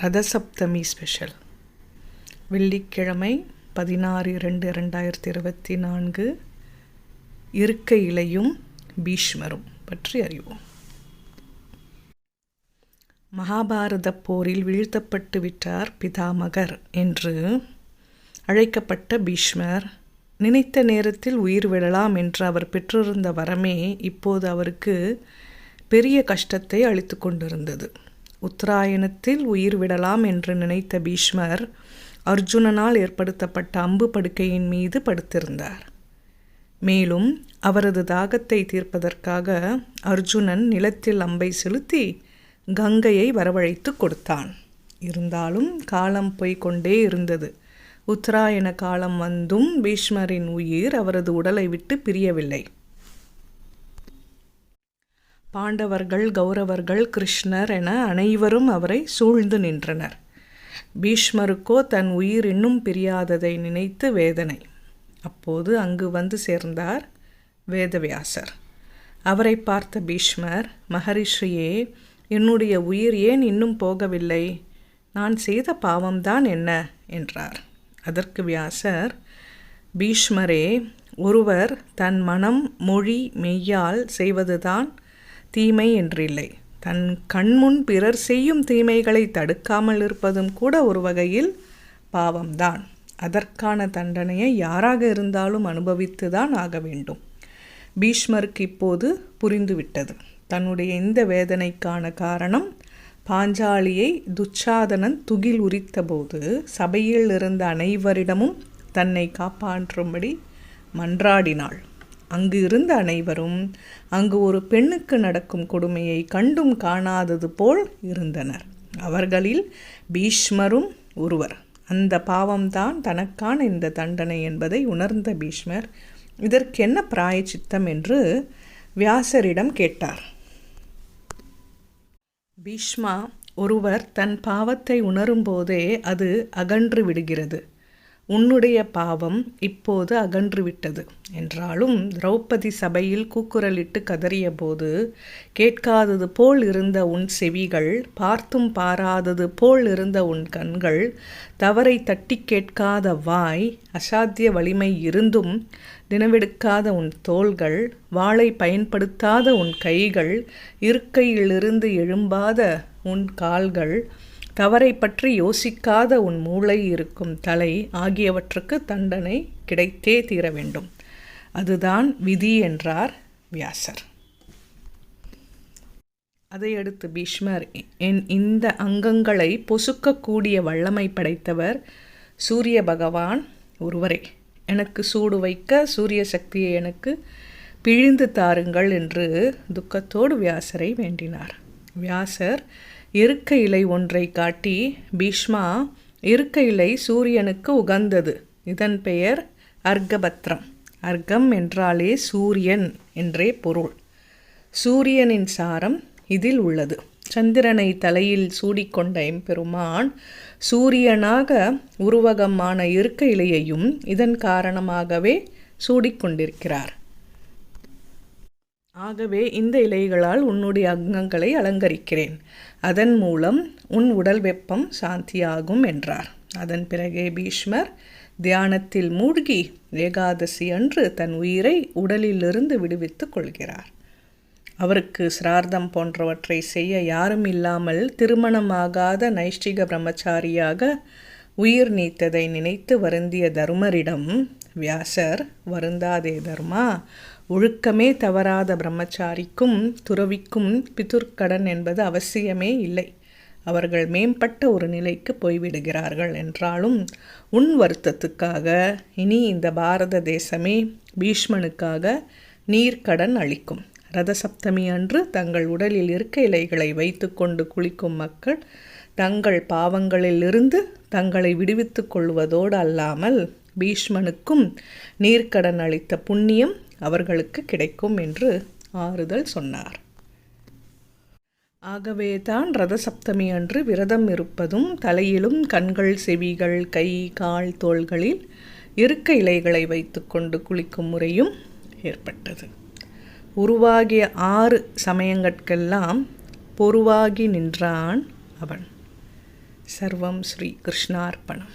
Ratha Saptami special. வெள்ளிக்கிழமை 16/2/2024 இருக்கை இலையும் பீஷ்மரும் பற்றி அறிவோம். மகாபாரத போரில் வீழ்த்தப்பட்டு விட்டார் பிதாமகர் என்று அழைக்கப்பட்ட பீஷ்மர் நினைத்த நேரத்தில் உயிர் விடலாம் என்று அவர் பெற்றிருந்த வரமே இப்போது அவருக்கு பெரிய கஷ்டத்தை அளித்து கொண்டிருந்தது. உத்தராயணத்தில் உயிர் விடலாம் என்று நினைத்த பீஷ்மர் அர்ஜுனனால் ஏற்படுத்தப்பட்ட அம்பு படுக்கையின் மீது படுத்திருந்தார். மேலும் அவரது தாகத்தை தீர்ப்பதற்காக அர்ஜுனன் நிலத்தில் அம்பை செலுத்தி கங்கையை வரவழைத்து கொடுத்தான். இருந்தாலும் காலம் போய்கொண்டே இருந்தது. உத்தராயண காலம் வந்தும் பீஷ்மரின் உயிர் அவரது உடலை விட்டு பிரியவில்லை. பாண்டவர்கள், கௌரவர்கள், கிருஷ்ணர் என அனைவரும் அவரை சூழ்ந்து நின்றனர். பீஷ்மருக்கோ தன் உயிர் இன்னும் பிரியாததை நினைத்து வேதனை. அப்போது அங்கு வந்து சேர்ந்தார் வேதவியாசர். அவரை பார்த்த பீஷ்மர், மகரிஷியே, என்னுடைய உயிர் ஏன் இன்னும் போகவில்லை? நான் செய்த பாவம்தான் என்ன என்றார். அதற்கு வியாசர், பீஷ்மரே, ஒருவர் தன் மனம், மொழி, மெய்யால் செய்வதுதான் தீமை என்றில்லை. தன் கண்முன் பிறர் செய்யும் தீமைகளை தடுக்காமல் இருப்பதும் கூட ஒரு வகையில் பாவம்தான். அதற்கான தண்டனையை யாராக இருந்தாலும் அனுபவித்துதான் ஆக வேண்டும். பீஷ்மருக்கு இப்போது புரிந்துவிட்டது. தன்னுடைய இந்த வேதனைக்கான காரணம் பாஞ்சாலியை துச்சாதனன் துகில் உரித்தபோது சபையில் இருந்த அனைவரிடமும் தன்னை காப்பாற்றும்படி மன்றாடினாள். அங்கு இருந்த அனைவரும் அங்கு ஒரு பெண்ணுக்கு நடக்கும் கொடுமையை கண்டும் காணாதது போல் இருந்தனர். அவர்களில் பீஷ்மரும் ஒருவர். அந்த பாவம்தான் தனக்கான இந்த தண்டனை என்பதை உணர்ந்த பீஷ்மர் இதற்கென்ன பிராயச்சித்தம் என்று வியாசரிடம் கேட்டார். பீஷ்மா, ஒருவர் தன் பாவத்தை உணரும்போதே அது அகன்று விடுகிறது. உன்னுடைய பாவம் இப்போது அகன்றுவிட்டது என்றாலும் திரௌபதி சபையில் கூக்குரலிட்டு கதறிய போது கேட்காதது போல் இருந்த உன் செவிகள், பார்த்தும் பாராதது போல் இருந்த உன் கண்கள், தவறை தட்டி கேட்காத வாய், அசாத்திய வலிமை இருந்தும் தினவெடுக்காத உன் தோள்கள், வாளை பயன்படுத்தாத உன் கைகள், இருக்கையிலிருந்து எழும்பாத உன் கால்கள், தவறை பற்றி யோசிக்காத உன் மூளை இருக்கும் தலை ஆகியவற்றுக்கு தண்டனை கிடைத்தே தீர வேண்டும். அதுதான் விதி என்றார் வியாசர். அதையடுத்து பீஷ்மர், என் இந்த அங்கங்களை பொசுக்கக்கூடிய வல்லமை படைத்தவர் சூரிய பகவான் ஒருவரே. எனக்கு சூடு வைக்க சூரிய சக்தியை எனக்கு பிழிந்து தாருங்கள் என்று துக்கத்தோடு வியாசரை வேண்டினார். வியாசர் இருக்கை இலை ஒன்றை காட்டி, பீஷ்மா, இருக்கை இலை சூரியனுக்கு உகந்தது. இதன் பெயர் அர்கபத்ரம். அர்கம் என்றாலே சூரியன் என்றே பொருள். சூரியனின் சாரம் இதில் உள்ளது. சந்திரனை தலையில் சூடிக்கொண்ட எம்பெருமான் சூரியனாக உருவகமான இருக்கை இலையையும் இதன் காரணமாகவே சூடிக்கொண்டிருக்கிறார். ஆகவே இந்த இலைகளால் உன்னுடைய அங்கங்களை அலங்கரிக்கிறேன். அதன் மூலம் உன் உடல் வெப்பம் சாந்தியாகும் என்றார். அதன் பிறகே பீஷ்மர் தியானத்தில் மூழ்கி ஏகாதசி அன்று தன் உயிரை உடலிலிருந்து விடுவித்துக் கொள்கிறார். அவருக்கு சிரார்த்தம் போன்றவற்றை செய்ய யாரும் இல்லாமல் திருமணமாகாத நைஷ்டிக பிரம்மச்சாரியாக உயிர் நீத்ததை நினைத்து வருந்திய தருமரிடம் வியாசர், வருந்தாதே தர்மா, ஒழுக்கமே தவறாத பிரம்மச்சாரிக்கும் துறவிக்கும் பிதுர்க்கடன் என்பது அவசியமே இல்லை. அவர்கள் மேம்பட்ட ஒரு நிலைக்கு போய்விடுகிறார்கள். என்றாலும் உன் வருத்தத்துக்காக இனி இந்த பாரத தேசமே பீஷ்மனுக்காக நீர்க்கடன் அளிக்கும். ரதசப்தமி அன்று தங்கள் உடலில் இருக்க இலைகளை வைத்து கொண்டு குளிக்கும் மக்கள் தங்கள் பாவங்களிலிருந்து தங்களை விடுவித்து கொள்வதோடு அல்லாமல் பீஷ்மனுக்கும் நீர்க்கடன் அளித்த புண்ணியம் அவர்களுக்கு கிடைக்கும் என்று ஆறுதல் சொன்னார். ஆகவே தான் ரதசப்தமி அன்று விரதம் இருப்பதும் தலையிலும் கண்கள், செவிகள், கை, கால், தோள்களில் இருக்க இலைகளை வைத்துக்கொண்டு குளிக்கும் முறையும் ஏற்பட்டது. உருவாகிய 6 சமயங்கட்கெல்லாம் பொருவாகி நின்றான் அவன். சர்வம் ஸ்ரீ கிருஷ்ணார்ப்பணம்.